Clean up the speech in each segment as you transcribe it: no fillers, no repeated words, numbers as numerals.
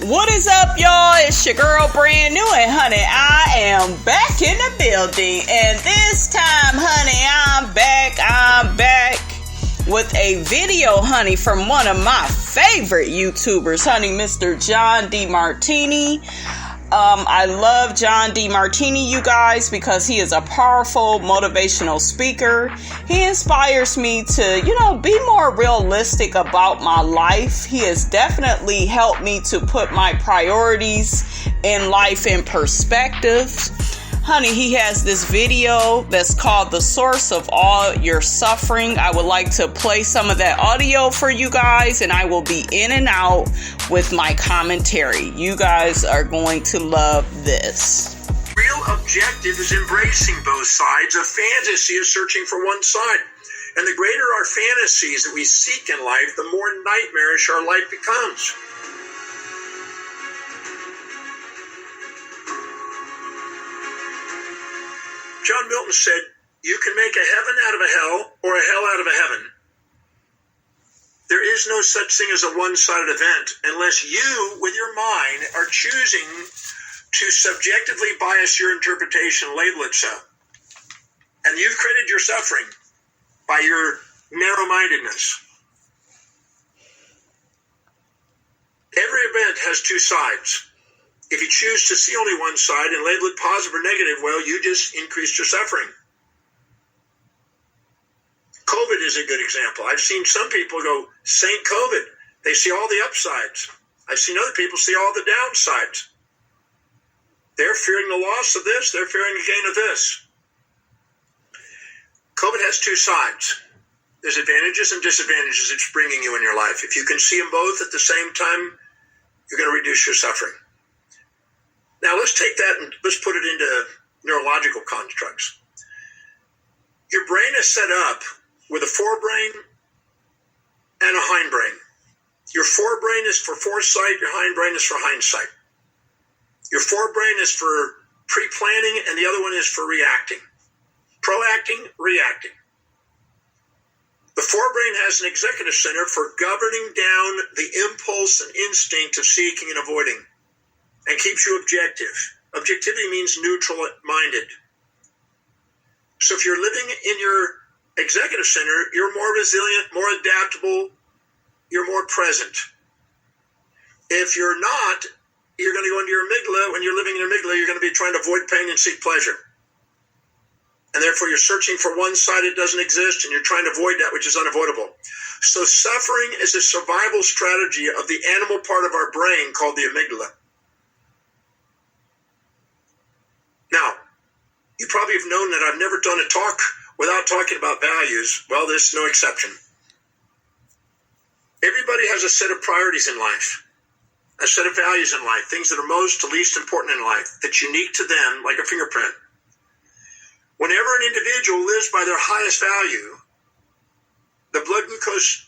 What is up, y'all? It's your girl, Brand New, and honey, I am back in the building. And this time, honey, I'm back with a video, honey, from one of my favorite YouTubers, honey, Mr. John DeMartini. I love John DeMartini, you guys, because he is a powerful motivational speaker. He inspires me to, be more realistic about my life. He has definitely helped me to put my priorities in life in perspective. Honey, he has this video that's called The Source of All Your Suffering. I would like to play some of that audio for you guys, and I will be in and out with my commentary. You guys are going to love this. Real objective is embracing both sides. A fantasy is searching for one side. And the greater our fantasies that we seek in life, the more nightmarish our life becomes. John Milton said, you can make a heaven out of a hell or a hell out of a heaven. There is no such thing as a one-sided event unless you, with your mind, are choosing to subjectively bias your interpretation, label it so. And you've created your suffering by your narrow-mindedness. Every event has two sides. If you choose to see only one side and label it positive or negative, well, you just increased your suffering. COVID is a good example. I've seen some people go, Saint COVID. They see all the upsides. I've seen other people see all the downsides. They're fearing the loss of this. They're fearing the gain of this. COVID has two sides. There's advantages and disadvantages it's bringing you in your life. If you can see them both at the same time, you're going to reduce your suffering. Now, let's take that and let's put it into neurological constructs. Your brain is set up with a forebrain and a hindbrain. Your forebrain is for foresight, your hindbrain is for hindsight. Your forebrain is for pre-planning, and the other one is for reacting. Proacting, reacting. The forebrain has an executive center for governing down the impulse and instinct of seeking and avoiding, and keeps you objective. Objectivity means neutral-minded. So if you're living in your executive center, you're more resilient, more adaptable, you're more present. If you're not, you're going to go into your amygdala. When you're living in your amygdala, you're going to be trying to avoid pain and seek pleasure. And therefore, you're searching for one side that doesn't exist, and you're trying to avoid that which is unavoidable. So suffering is a survival strategy of the animal part of our brain called the amygdala. Now, you probably have known that I've never done a talk without talking about values. Well, this is no exception. Everybody has a set of priorities in life, a set of values in life, things that are most to least important in life, that's unique to them, like a fingerprint. Whenever an individual lives by their highest value, the blood glucose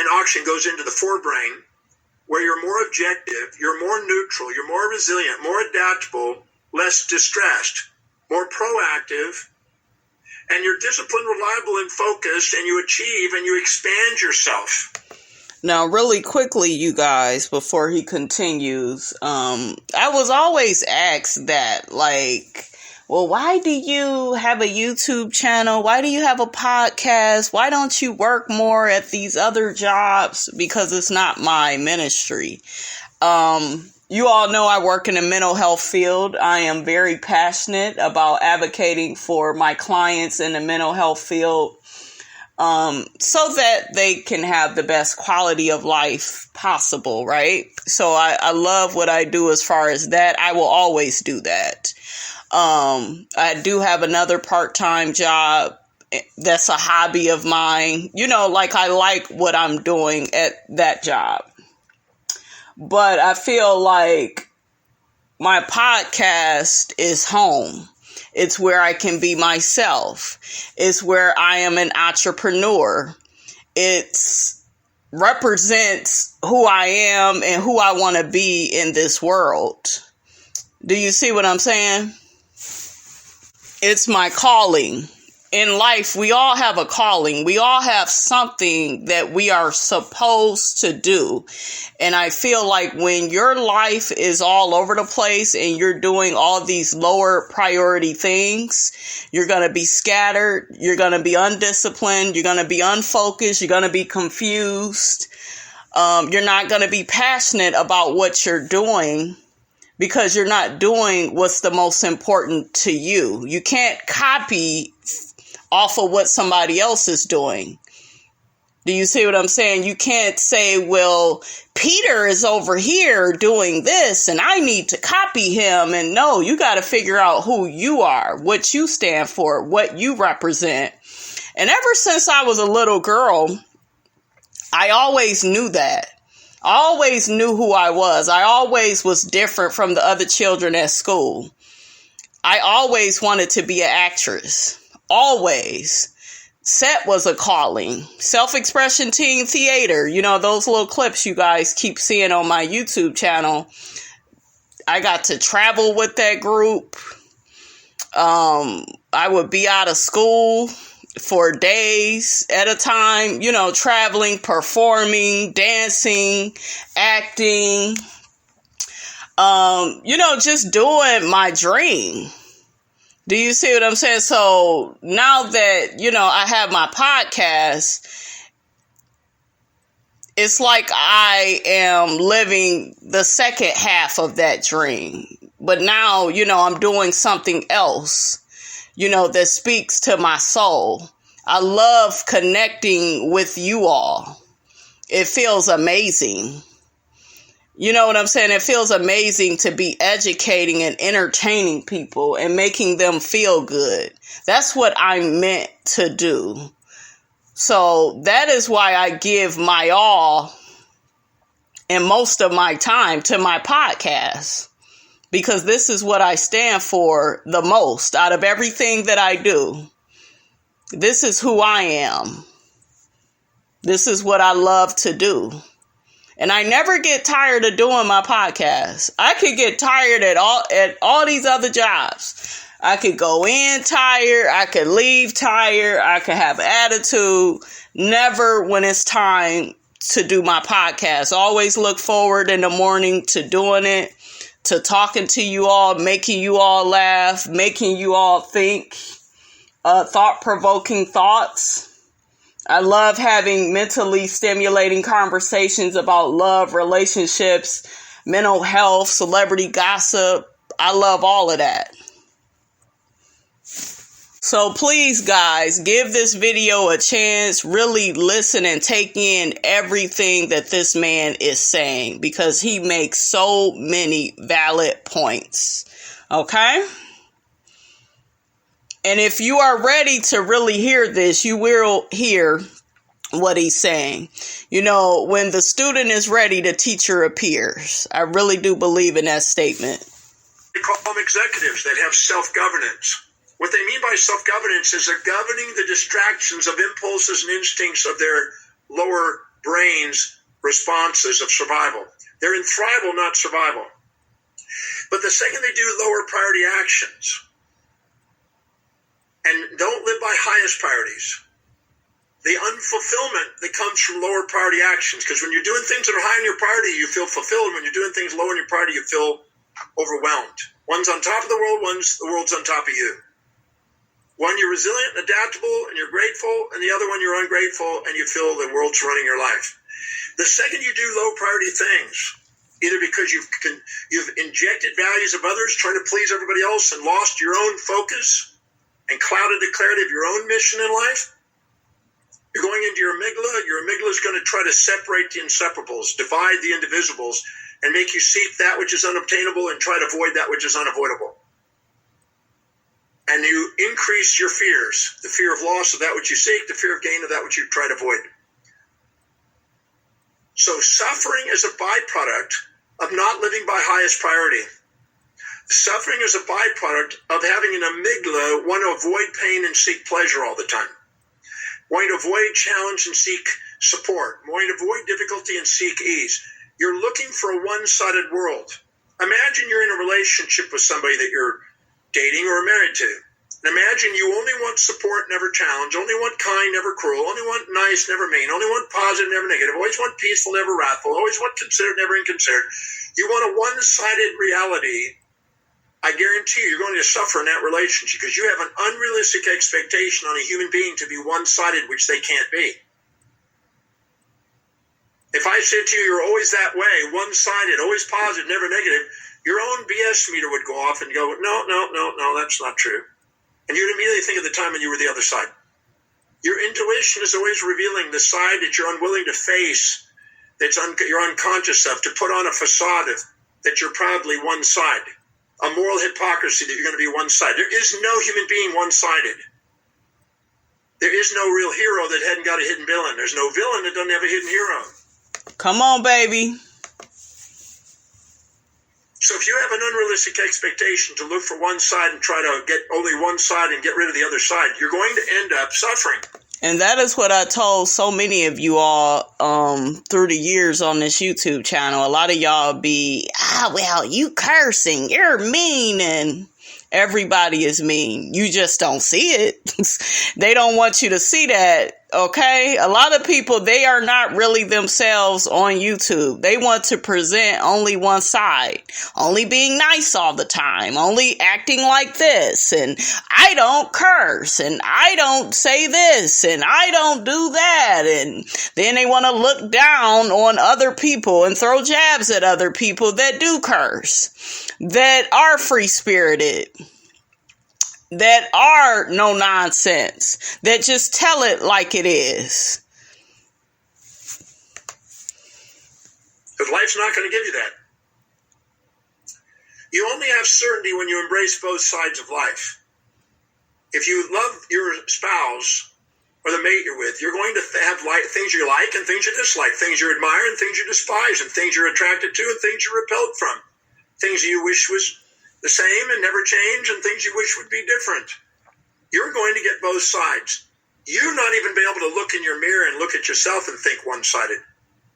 and oxygen goes into the forebrain, where you're more objective, you're more neutral, you're more resilient, more adaptable, less distressed, more proactive, and you're disciplined, reliable, and focused, and you achieve and you expand yourself. Now, really quickly, you guys, before he continues, I was always asked that, well, why do you have a YouTube channel? Why do you have a podcast? Why don't you work more at these other jobs? Because it's not my ministry. You all know I work in the mental health field. I am very passionate about advocating for my clients in the mental health field, so that they can have the best quality of life possible, right? So I love what I do as far as that. I will always do that. I do have another part-time job that's a hobby of mine. I like what I'm doing at that job. But I feel like my podcast is home. It's where I can be myself. It's where I am an entrepreneur. It represents who I am and who I want to be in this world. Do you see what I'm saying? It's my calling. in life, we all have a calling. We all have something that we are supposed to do. And I feel like when your life is all over the place and you're doing all these lower priority things, you're going to be scattered. You're going to be undisciplined. You're going to be unfocused. You're going to be confused. You're not going to be passionate about what you're doing, because you're not doing what's the most important to you. You can't copy off of what somebody else is doing. Do you see what I'm saying? You can't say, well, Peter is over here doing this and I need to copy him. And no, you got to figure out who you are, what you stand for, what you represent. And ever since I was a little girl, I always knew that. I always knew who I was. I always was different from the other children at school. I always wanted to be an actress. Always. Set was a calling. Self-expression teen theater. You know, those little clips you guys keep seeing on my YouTube channel. I got to travel with that group. I would be out of school for days at a time, you know, traveling, performing, dancing, acting, you know, just doing my dream. Do you see what I'm saying? So now that, you know, I have my podcast, it's like I am living the second half of that dream. But now, you know, I'm doing something else, you know, that speaks to my soul. I love connecting with you all. It feels amazing. You know what I'm saying? It feels amazing to be educating and entertaining people and making them feel good. That's what I'm meant to do. So that is why I give my all and most of my time to my podcast, because this is what I stand for the most out of everything that I do. This is who I am. This is what I love to do. And I never get tired of doing my podcast. I could get tired at all these other jobs. I could go in tired. I could leave tired. I could have attitude. Never when it's time to do my podcast. Always look forward in the morning to doing it, to talking to you all, making you all laugh, making you all think, thought-provoking thoughts. I love having mentally stimulating conversations about love, relationships, mental health, celebrity gossip. I love all of that. So please, guys, give this video a chance. Really listen and take in everything that this man is saying, because he makes so many valid points. Okay? And if you are ready to really hear this, you will hear what he's saying. You know, when the student is ready, the teacher appears. I really do believe in that statement. They call them executives that have self-governance. What they mean by self-governance is they're governing the distractions of impulses and instincts of their lower brain's responses of survival. They're in thrival, not survival. But the second they do lower priority actions, and don't live by highest priorities, the unfulfillment that comes from lower priority actions, because when you're doing things that are high in your priority, you feel fulfilled. When you're doing things low in your priority, you feel overwhelmed. One's on top of the world's on top of you. One, you're resilient and adaptable and you're grateful, and the other one, you're ungrateful and you feel the world's running your life. The second you do low priority things, either because you've injected values of others, trying to please everybody else, and lost your own focus and clouded the clarity of your own mission in life, you're going into your amygdala. Your amygdala is going to try to separate the inseparables, divide the indivisibles, and make you seek that which is unobtainable and try to avoid that which is unavoidable. And you increase your fears, the fear of loss of that which you seek, the fear of gain of that which you try to avoid. So suffering is a byproduct of not living by highest priority. Suffering is a byproduct of having an amygdala want to avoid pain and seek pleasure all the time. Wanting to avoid challenge and seek support. Wanting to avoid difficulty and seek ease. You're looking for a one-sided world. Imagine you're in a relationship with somebody that you're dating or married to. And imagine you only want support, never challenge, only want kind, never cruel, only want nice, never mean, only want positive, never negative, always want peaceful, never wrathful, always want considerate, never inconsiderate. You want a one-sided reality. I guarantee you're going to suffer in that relationship because you have an unrealistic expectation on a human being to be one-sided, which they can't be. If I said to you, you're always that way, one-sided, always positive, never negative, your own BS meter would go off and go, no, that's not true. And you'd immediately think of the time when you were the other side. Your intuition is always revealing the side that you're unwilling to face, you're unconscious of, to put on a facade of that you're proudly one side. A moral hypocrisy that you're going to be one side. There is no human being one-sided. There is no real hero that hadn't got a hidden villain. There's no villain that doesn't have a hidden hero. Come on, baby. So if you have an unrealistic expectation to look for one side and try to get only one side and get rid of the other side, you're going to end up suffering. And that is what I told so many of you all through the years on this YouTube channel. A lot of y'all be, well, you cursing, you're mean, and everybody is mean. You just don't see it. They don't want you to see that. Okay, a lot of people, they are not really themselves on YouTube. They want to present only one side, only being nice all the time, only acting like this, and I don't curse, and I don't say this, and I don't do that, and then they want to look down on other people and throw jabs at other people that do curse, that are free-spirited, that are no nonsense, that just tell it like it is. Because life's not going to give you that. You only have certainty when you embrace both sides of life. If you love your spouse or the mate you're with, you're going to have things you like and things you dislike, things you admire and things you despise, and things you're attracted to and things you're repelled from, things you wish was the same and never change, and things you wish would be different. You're going to get both sides. You'll not even be able to look in your mirror and look at yourself and think one-sided.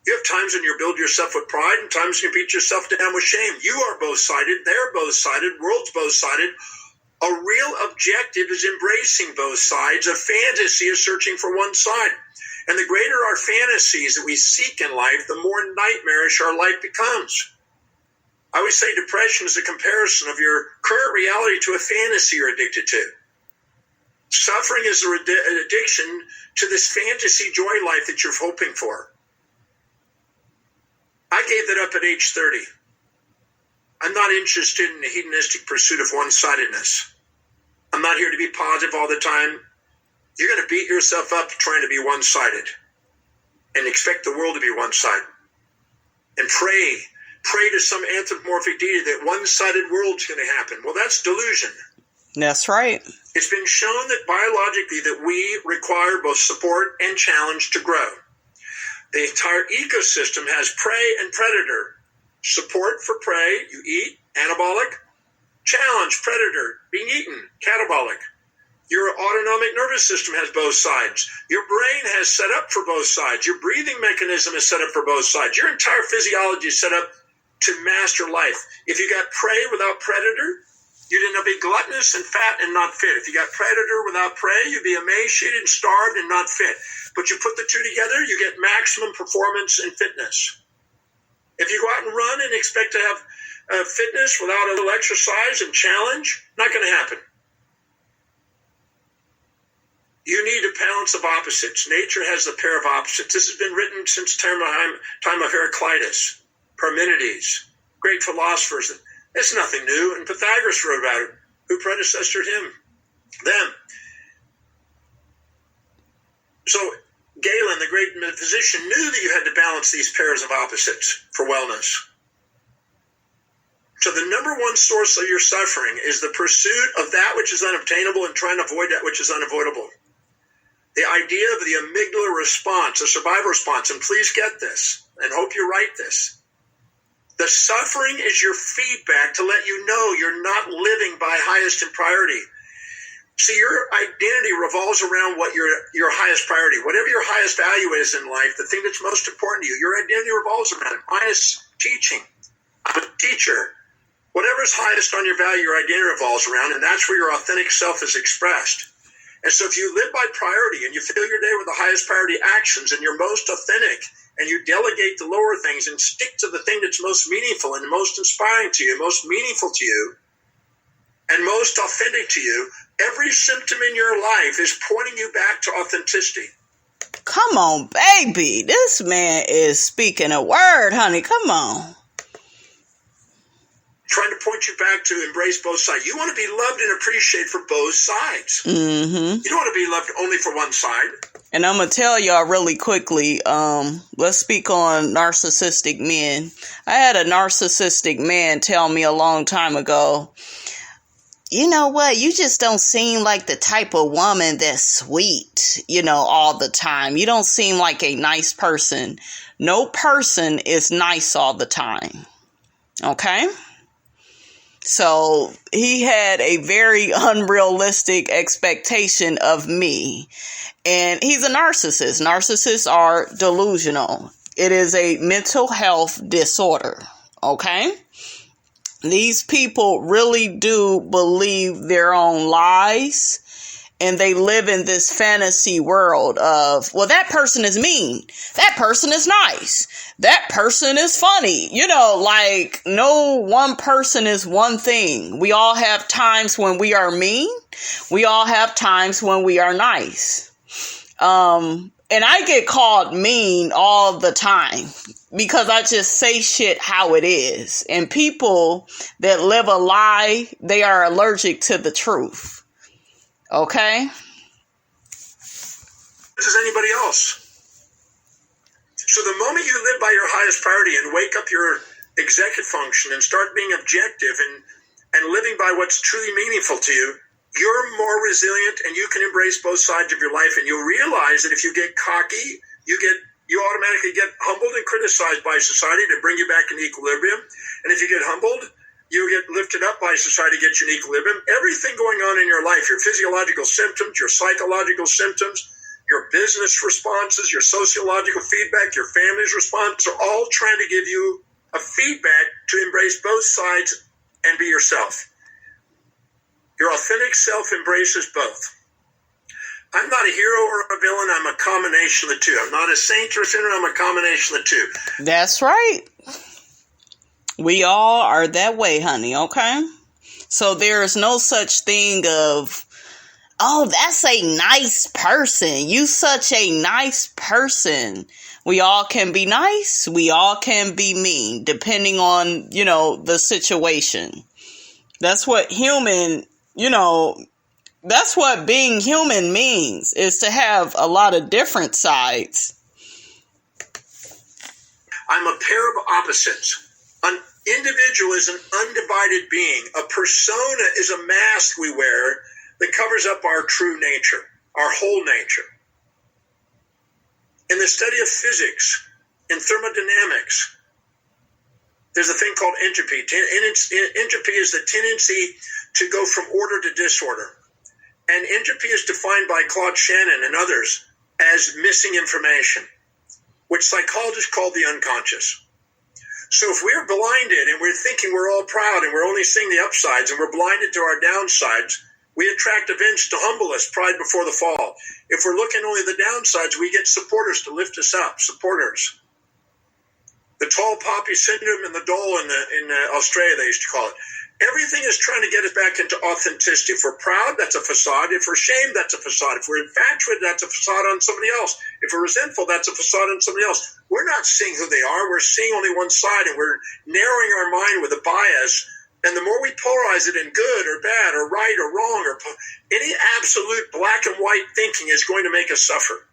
You have times when you build yourself with pride and times you beat yourself down with shame. You are both-sided. They're both-sided. World's both-sided. A real objective is embracing both sides. A fantasy is searching for one side. And the greater our fantasies that we seek in life, the more nightmarish our life becomes. I always say depression is a comparison of your current reality to a fantasy you're addicted to. Suffering is an addiction to this fantasy joy life that you're hoping for. I gave that up at age 30. I'm not interested in the hedonistic pursuit of one-sidedness. I'm not here to be positive all the time. You're going to beat yourself up trying to be one-sided and expect the world to be one-sided. And pray to some anthropomorphic deity that one-sided world's going to happen. Well, that's delusion. That's right. It's been shown that biologically that we require both support and challenge to grow. The entire ecosystem has prey and predator. Support for prey, you eat, anabolic. Challenge, predator, being eaten, catabolic. Your autonomic nervous system has both sides. Your brain has set up for both sides. Your breathing mechanism is set up for both sides. Your entire physiology is set up to master life. If you got prey without predator, you'd end up being gluttonous and fat and not fit. If you got predator without prey, you'd be emaciated and starved and not fit. But you put the two together, you get maximum performance and fitness. If you go out and run and expect to have fitness without a little exercise and challenge, not going to happen. You need a balance of opposites. Nature has the pair of opposites. This has been written since the time of Heraclitus, Parmenides, great philosophers. It's nothing new, and Pythagoras wrote about it. Who predecessored him? Them. So Galen, the great physician, knew that you had to balance these pairs of opposites for wellness. So the number one source of your suffering is the pursuit of that which is unobtainable and trying to avoid that which is unavoidable. The idea of the amygdala response, the survival response, and please get this, and hope you write this. The suffering is your feedback to let you know you're not living by highest in priority. See, your identity revolves around what your highest priority, whatever your highest value is in life, the thing that's most important to you, your identity revolves around it. Mine is teaching. I'm a teacher. Whatever's highest on your value or identity revolves around, and that's where your authentic self is expressed. And so if you live by priority and you fill your day with the highest priority actions and you're most authentic and you delegate the lower things and stick to the thing that's most meaningful and most inspiring to you, most meaningful to you, and most authentic to you, every symptom in your life is pointing you back to authenticity. Come on, baby. This man is speaking a word, honey. Come on. Trying to point you back to embrace both sides. You want to be loved and appreciated for both sides. Mm-hmm. You don't want to be loved only for one side. And I'm going to tell y'all really quickly, let's speak on narcissistic men. I had a narcissistic man tell me a long time ago, you know what, you just don't seem like the type of woman that's sweet, all the time. You don't seem like a nice person. No person is nice all the time. Okay? So he had a very unrealistic expectation of me. And he's a narcissist. Narcissists are delusional. It is a mental health disorder. Okay? These people really do believe their own lies. And they live in this fantasy world of, well, that person is mean. That person is nice. That person is funny. Like no one person is one thing. We all have times when we are mean. We all have times when we are nice. And I get called mean all the time because I just say shit how it is. And people that live a lie, they are allergic to the truth. Okay? This is anybody else. So the moment you live by your highest priority and wake up your executive function and start being objective and living by what's truly meaningful to you, you're more resilient and you can embrace both sides of your life. And you'll realize that if you get cocky, you automatically get humbled and criticized by society to bring you back in equilibrium. And if you get humbled, you get lifted up by society, get you in equilibrium. Everything going on in your life, your physiological symptoms, your psychological symptoms, your business responses, your sociological feedback, your family's response are all trying to give you a feedback to embrace both sides and be yourself. Your authentic self embraces both. I'm not a hero or a villain. I'm a combination of the two. I'm not a saint or a sinner. I'm a combination of the two. That's right. We all are that way, honey, okay? So there is no such thing of, oh, that's a nice person. You such a nice person. We all can be nice. We all can be mean, depending on, the situation. That's what that's what being human means, is to have a lot of different sides. I'm a pair of opposites. An individual is an undivided being. A persona is a mask we wear that covers up our true nature, our whole nature. In the study of physics, in thermodynamics, there's a thing called entropy. Entropy is the tendency to go from order to disorder. And entropy is defined by Claude Shannon and others as missing information, which psychologists call the unconscious. So if we're blinded and we're thinking we're all proud and we're only seeing the upsides and we're blinded to our downsides, we attract events to humble us, pride before the fall. If we're looking only at the downsides, we get supporters to lift us up, supporters. The tall poppy syndrome and the dole in Australia, they used to call it. Everything is trying to get us back into authenticity. If we're proud, that's a facade. If we're ashamed, that's a facade. If we're infatuated, that's a facade on somebody else. If we're resentful, that's a facade on somebody else. We're not seeing who they are. We're seeing only one side, and we're narrowing our mind with a bias. And the more we polarize it in good or bad or right or wrong, or any absolute black and white thinking is going to make us suffer.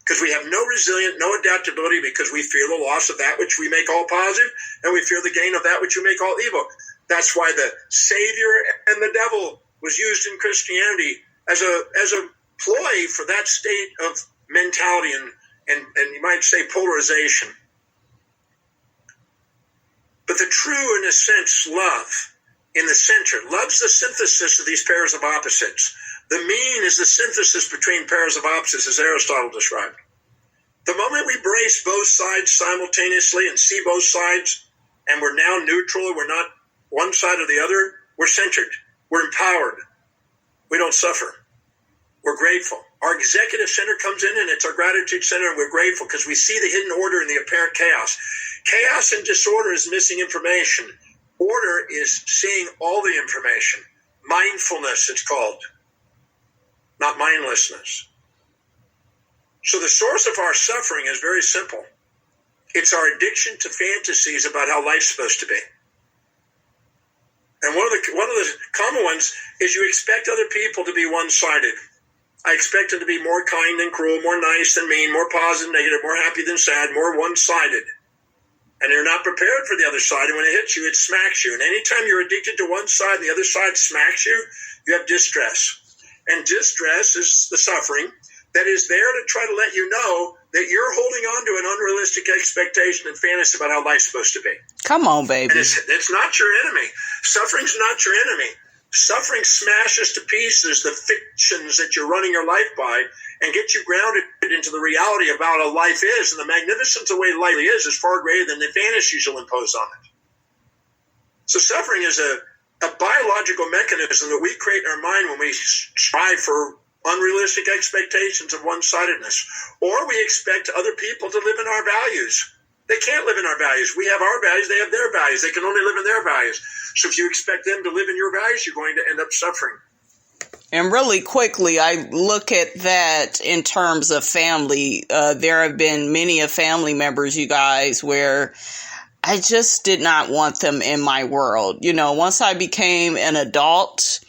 Because we have no resilience, no adaptability, because we fear the loss of that which we make all positive, and we fear the gain of that which we make all evil. That's why the Savior and the devil was used in Christianity as a ploy for that state of mentality and you might say polarization. But the true, in a sense, love in the center. Love's the synthesis of these pairs of opposites. The mean is the synthesis between pairs of opposites, as Aristotle described. The moment we brace both sides simultaneously and see both sides, and we're now neutral, we're one side or the other, we're centered. We're empowered. We don't suffer. We're grateful. Our executive center comes in, and it's our gratitude center, and we're grateful because we see the hidden order in the apparent chaos. Chaos and disorder is missing information. Order is seeing all the information. Mindfulness, it's called, not mindlessness. So the source of our suffering is very simple. It's our addiction to fantasies about how life's supposed to be. And one of the common ones is you expect other people to be one-sided. I expect them to be more kind than cruel, more nice than mean, more positive, negative, more happy than sad, more one-sided. And you're not prepared for the other side, and when it hits you, it smacks you. And anytime you're addicted to one side and the other side smacks you, you have distress. And distress is the suffering that is there to try to let you know that you're holding on to an unrealistic expectation and fantasy about how life's supposed to be. Come on, baby. And it's not your enemy. Suffering's not your enemy. Suffering smashes to pieces the fictions that you're running your life by and gets you grounded into the reality about how life is. And the magnificence of the way life is far greater than the fantasies you'll impose on it. So suffering is a biological mechanism that we create in our mind when we strive for unrealistic expectations of one-sidedness. Or we expect other people to live in our values. They can't live in our values. We have our values. They have their values. They can only live in their values. So if you expect them to live in your values, you're going to end up suffering. And really quickly, I look at that in terms of family. There have been many of family members, you guys, where I just did not want them in my world. You know, once I became an adult,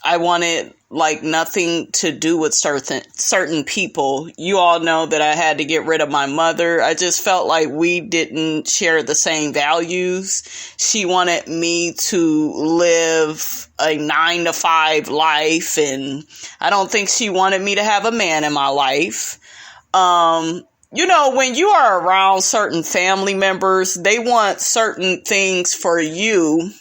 I wanted like nothing to do with certain people. You all know that I had to get rid of my mother. I just felt like we didn't share the same values. She wanted me to live a 9-to-5 life, and I don't think she wanted me to have a man in my life. You know, when you are around certain family members, they want certain things for you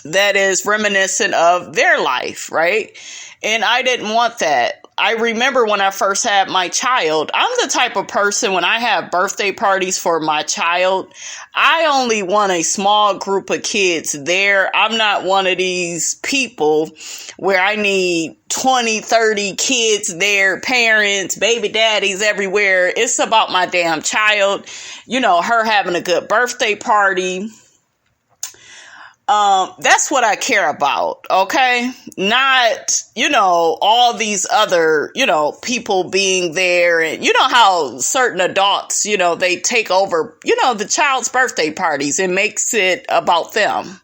that is reminiscent of their life, right? And I didn't want that. I remember when I first had my child, I'm the type of person when I have birthday parties for my child, I only want a small group of kids there. I'm not one of these people where I need 20, 30 kids there, parents, baby daddies everywhere. It's about my damn child, you know, her having a good birthday party. That's what I care about, okay? Not, you know, all these other, you know, people being there. And you know how certain adults, you know, they take over, you know, the child's birthday parties and makes it about them.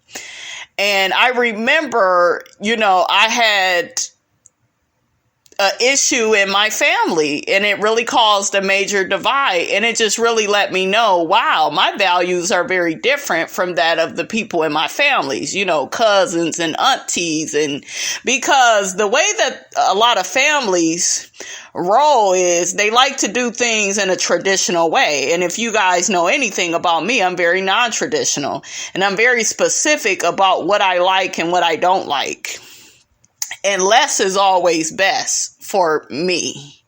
And I remember, you know, I had an issue in my family, and it really caused a major divide, and it just really let me know, wow, my values are very different from that of the people in my families, you know, cousins and aunties. And because the way that a lot of families roll is they like to do things in a traditional way. And if you guys know anything about me, I'm very non-traditional, and I'm very specific about what I like and what I don't like. And less is always best for me.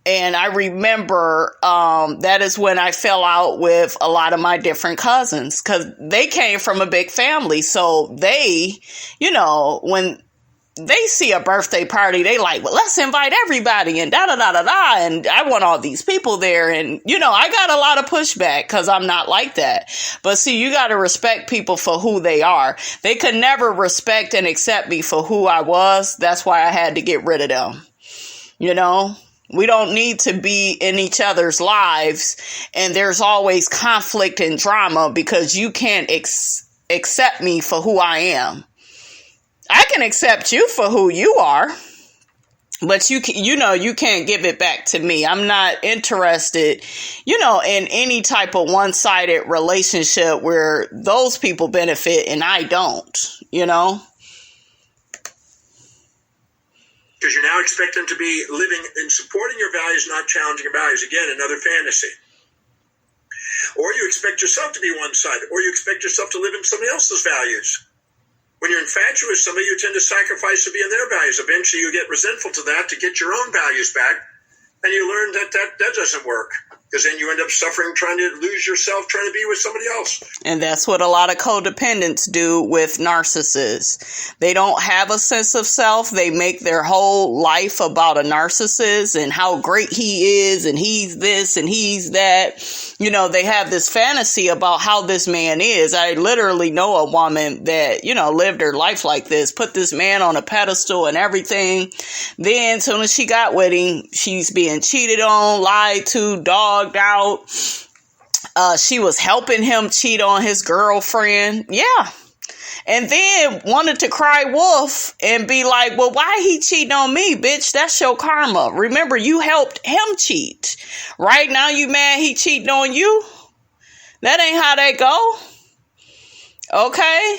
And I remember that is when I fell out with a lot of my different cousins, because they came from a big family. So they, you know, when they see a birthday party, they like, well, let's invite everybody and da-da-da-da-da. And I want all these people there. And, you know, I got a lot of pushback because I'm not like that. But see, you got to respect people for who they are. They could never respect and accept me for who I was. That's why I had to get rid of them. You know, we don't need to be in each other's lives. And there's always conflict and drama because you can't accept me for who I am. I can accept you for who you are, but you can't give it back to me. I'm not interested, you know, in any type of one-sided relationship where those people benefit and I don't, you know. Because you now expect them to be living and supporting your values, not challenging your values. Again, another fantasy. Or you expect yourself to be one-sided, or you expect yourself to live in somebody else's values. When you're infatuated with somebody, you tend to sacrifice to be in their values. Eventually, you get resentful to that to get your own values back, and you learn that doesn't work. because then you end up suffering, trying to lose yourself, trying to be with somebody else. And that's what a lot of codependents do with narcissists. They don't have a sense of self. They make their whole life about a narcissist and how great he is, and he's this and he's that. You know, they have this fantasy about how this man is. I literally know a woman that, you know, lived her life like this, put this man on a pedestal and everything. Then, as soon as she got with him, she's being cheated on, lied to, dogged out. She was helping him cheat on his girlfriend. Yeah. And then wanted to cry wolf and be like, well, why he cheating on me, bitch? That's your karma. Remember, you helped him cheat. Right now you mad he cheating on you? That ain't how that go. Okay?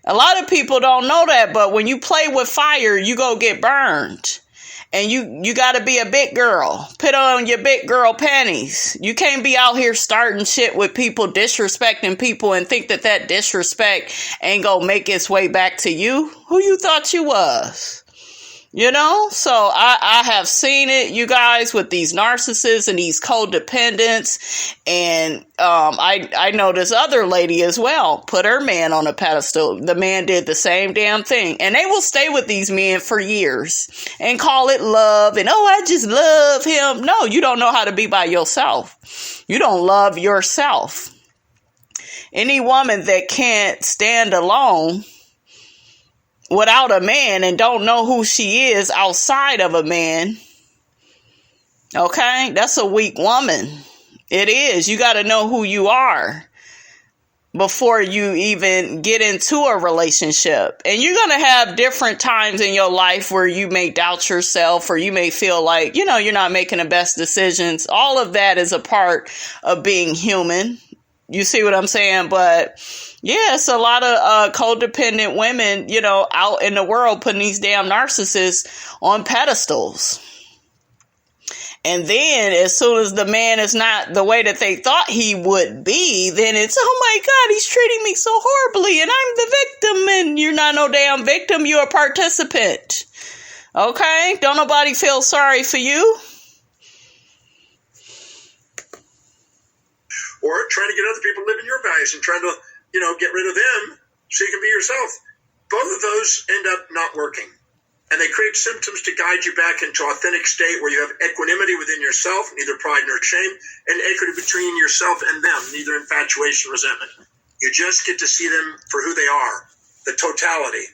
A lot of people don't know that, but when you play with fire, you go get burned. And you got to be a big girl. Put on your big girl panties. You can't be out here starting shit with people, disrespecting people, and think that that disrespect ain't gonna make its way back to you. Who you thought you was? You know? So I have seen it, you guys, with these narcissists and these codependents. And I know this other lady as well. Put her man on a pedestal. The man did the same damn thing. And they will stay with these men for years and call it love. And, oh, I just love him. No, you don't know how to be by yourself. You don't love yourself. Any woman that can't stand alone without a man and don't know who she is outside of a man, okay, that's a weak woman. It is. You got to know who you are before you even get into a relationship. And you're going to have different times in your life where you may doubt yourself, or you may feel like, you know, you're not making the best decisions. All of that is a part of being human. You see what I'm saying? But yeah, it's a lot of codependent women, you know, out in the world putting these damn narcissists on pedestals. And then as soon as the man is not the way that they thought he would be, then it's, oh my God, he's treating me so horribly and I'm the victim. And you're not no damn victim. You're a participant. Okay? Don't nobody feel sorry for you. Or trying to get other people living your values and trying to, you know, get rid of them so you can be yourself. Both of those end up not working. And they create symptoms to guide you back into authentic state where you have equanimity within yourself, neither pride nor shame, and equity between yourself and them, neither infatuation, resentment. You just get to see them for who they are, the totality.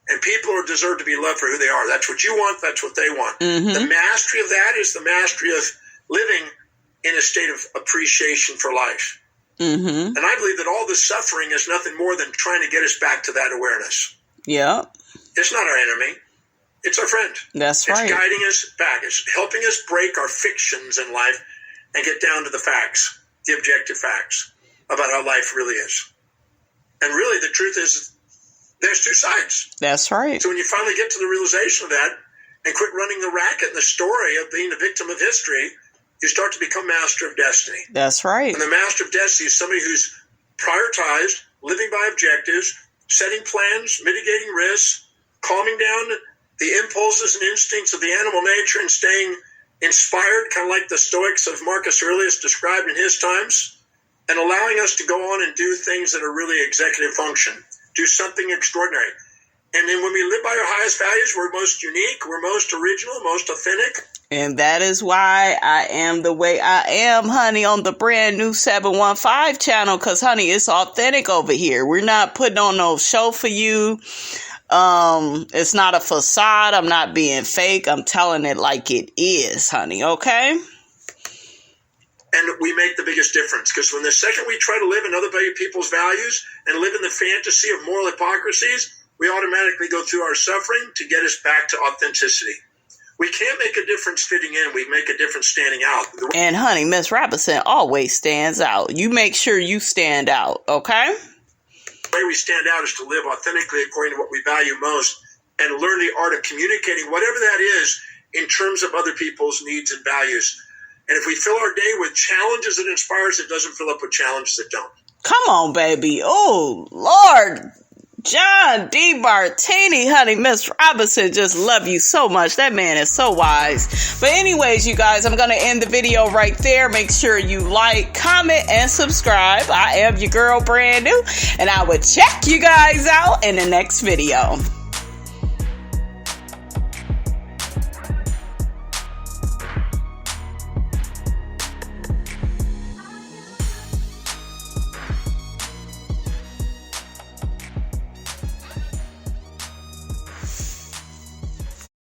And people deserve to be loved for who they are. That's what you want. That's what they want. Mm-hmm. The mastery of that is the mastery of living in a state of appreciation for life. Mm-hmm. And I believe that all the suffering is nothing more than trying to get us back to that awareness. Yeah. It's not our enemy. It's our friend. That's right. It's guiding us back. It's helping us break our fictions in life and get down to the facts, the objective facts about how life really is. And really, the truth is, there's two sides. That's right. So when you finally get to the realization of that and quit running the racket and the story of being the victim of history, you start to become master of destiny. That's right. And the master of destiny is somebody who's prioritized, living by objectives, setting plans, mitigating risks, calming down the impulses and instincts of the animal nature and staying inspired, kind of like the Stoics of Marcus Aurelius described in his times, and allowing us to go on and do things that are really executive function, do something extraordinary. And then when we live by our highest values, we're most unique, we're most original, most authentic. And that is why I am the way I am, honey, on the brand new 715 channel. Because, honey, it's authentic over here. We're not putting on no show for you. It's not a facade. I'm not being fake. I'm telling it like it is, honey. Okay? And we make the biggest difference. Because when the second we try to live in other people's values and live in the fantasy of moral hypocrisies, we automatically go through our suffering to get us back to authenticity. We can't make a difference fitting in. We make a difference standing out. And honey, Miss Robinson always stands out. You make sure you stand out, okay? The way we stand out is to live authentically according to what we value most and learn the art of communicating, whatever that is, in terms of other people's needs and values. And if we fill our day with challenges that inspire us, it doesn't fill up with challenges that don't. Come on, baby. Oh, Lord. John D. Martini, honey, Miss Robinson, just love you so much. That man is so wise. But anyways, you guys, I'm going to end the video right there. Make sure you like, comment, and subscribe. I am your girl, Brand New, and I will check you guys out in the next video.